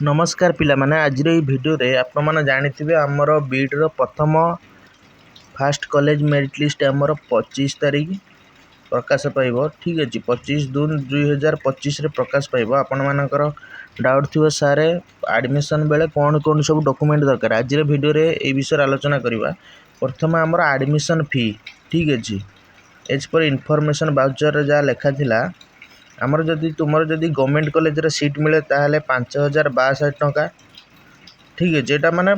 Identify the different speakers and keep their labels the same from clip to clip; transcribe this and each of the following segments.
Speaker 1: नमस्कार पिला माने आज भिडियो रे आपण माने जानिथिबे हमर बीड रो प्रथम फास्ट कॉलेज मेरिट लिस्ट हमर 25 तारीख प्रकाश पाइबो। ठीक अछि 25 जून 2025 रे प्रकाश पाइबो। आपण मानकर डाउट थिबो सारे एडमिशन बेले कोन कोन सब डॉक्यूमेंट दरकार आज भिडियो रे ए विषय आलोचना करबा। प्रथम हमर एडमिशन फी ठीक अछि एज पर इनफॉरमेशन वाउचर रे जा लेखा थिला आमर जदि तुमर जदि गवर्नमेंट कॉलेज रे सीट मिले ताहले 5062 टंका ठीक है। एटा माने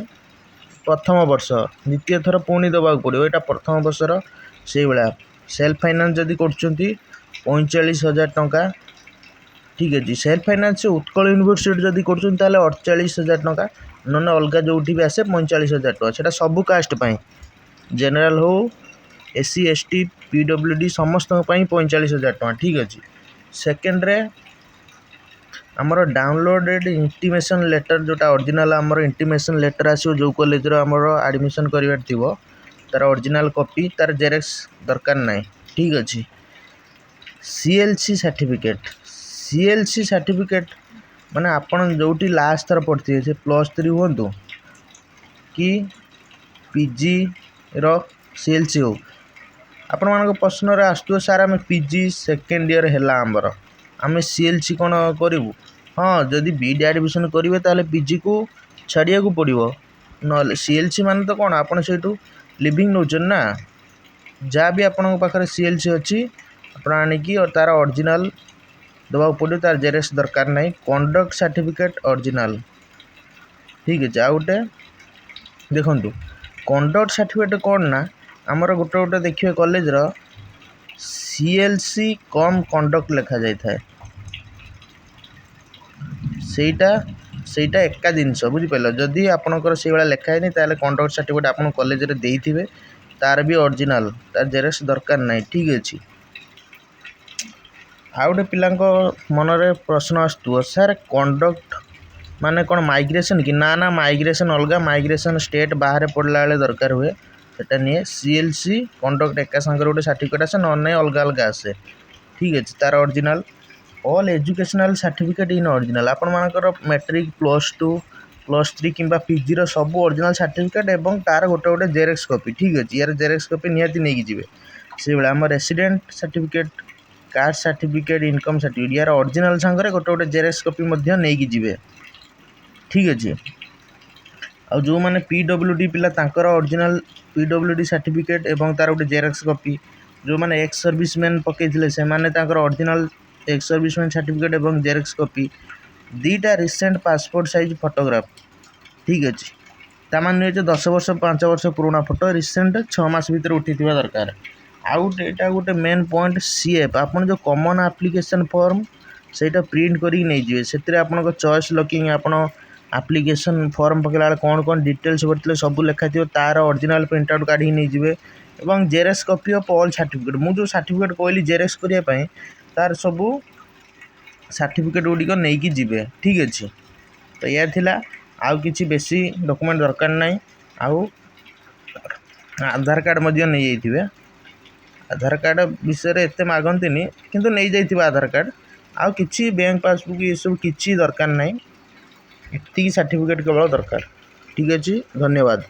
Speaker 1: प्रथम वर्ष द्वितीय थर पुणी दबा पड़ो एटा प्रथम वर्षर से भाया सेल्फ फाइनान्स जदि करछंती 45000 टंका ठीक है। सेल्फ फाइनान्स उत्कल यूनिवर्सिटी जदि करछंती ताहले 48000 टंका नने अलगा जोठी भी आसे 45000 टंका सेटा सब कास्ट पई जनरल हो एससी एसटी पीडब्ल्यूडी समस्त पई 45000 टंका ठीक अछि। सेकेंड रे हमर डाउनलोडेड इंटीमेशन लेटर जोटा ओरिजिनल हमर इंटीमेशन लेटर आसो जो कॉलेज रो हमर एडमिशन करिवार थिबो तार ओरिजिनल कॉपी तार जेरॉक्स दरकार नै ठीक अछि। सीएलसी सर्टिफिकेट माने आपण जोटी लास्ट थर पढ़थिबे से +3 होंतु कि पीजी रो सीएलसी हो आपण मानक प्रश्न रे आस्तु सारा में पीजी सेकेंड ईयर हैला हमर आमे सीएलसी कोन करिवु। हाँ जदि बीड एडमिशन करिवे ताले पीजी को छाड़िया को पड़िवो न सीएलसी माने तो कोन आपण सेटू लिविंग नोचन ना जा भी आपण पाखरे सीएलसी अछि आपण आनी की और तार ओरिजिनल दबा पड़ो तार जेरॉक्स दरकार नै कंडक्ट सर्टिफिकेट ओरिजिनल ठीक है। आ गोटे देखंतु कंडक्ट सर्टिफिकेट कोन ना हमर गोटे गोटे देखिए कॉलेज रो सीएलसी कम कंडक्ट लिखा जाय थाए सेटा एका जिनस बुझी पाइल जदि आपनकर से वाला लेखा है ताले कंडक्ट सर्टिफिकेट आपन कॉलेज रे देइथिबे तार भी ओरिजिनल तार जेरॉक्स दरकार नै ठीक अछि। आ गोटे पिलांको मन रे प्रश्न आस्तु सर कंडक्ट माने कोन माइग्रेशन कि ना माइग्रेशन अलगा माइग्रेशन स्टेट बाहर पड़ला वाले दरकार हुए सेटा नहीं सीएलसी कंडक्ट एका संगर गोटे सर्टिफिकेट आसे न नै अलगा अलगा आसे ठीक अछि। तार original all educational certificate in original आपण मानकर मैट्रिक +2 +3 किंबा पीजी रो सब ओरिजिनल सर्टिफिकेट एवं तार गोटे गोटे जेरॉक्स कॉपी ठीक अछि। यार जेरॉक्स कॉपी निहाती नै जिवे से बेला हम resident certificate caste certificate income certificate यार ओरिजिनल संगरे गोटे गोटे जेरॉक्स कॉपी मध्य नै जिवे ठीक अछि। आ जो माने पीडब्ल्यूडी पिला तांकर ओरिजिनल पीडब्ल्यूडी सर्टिफिकेट एवं तार गोटे जेरॉक्स कॉपी जो माने एक्स सर्विसमैन पकेइथिले से माने तांकर ओरिजिनल एक्स सर्विसमैन सर्टिफिकेट एवं जेरॉक्स कॉपी दीटा रिसेंट पासपोर्ट साइज फोटोग्राफ ठीक अछि। ता माने जे 10 वर्ष 5 वर्ष पुराना फोटो रिसेंट 6 मास भीतर उठिथिबा दरकार। आउट एटा गोटे मेन पॉइंट सीएफ आपण जो कॉमन एप्लीकेशन फॉर्म सेटा प्रिंट करी नै जिवे सेतरे आपण को चॉइस लॉकिंग आपण एप्लीकेशन फॉर्म पकेला कोन कोन डिटेल्स भरतले सब लेखा थियो तार ओरिजिनल प्रिंट आउट काढी नै जिवे एवं xerox copy of all certificate मु जो सर्टिफिकेट कहली जेरॉक्स करिया पई तार सब सर्टिफिकेट गुडी को नै कि जिवे ठीक अछि। तो या थिला आउ किछि बेसी डॉक्यूमेंट दरकार नै आउ आधार कार्ड मध्य नै जाइथिबे आधार कार्ड विषय रे एते मागंतिनी किंतु नै जाइथिबे आधार कार्ड आउ किछि बैंक पासबुक ये सब किछि दरकार नै एति सर्टिफिकेट केवल दरकार ठीक अछि। धन्यवाद।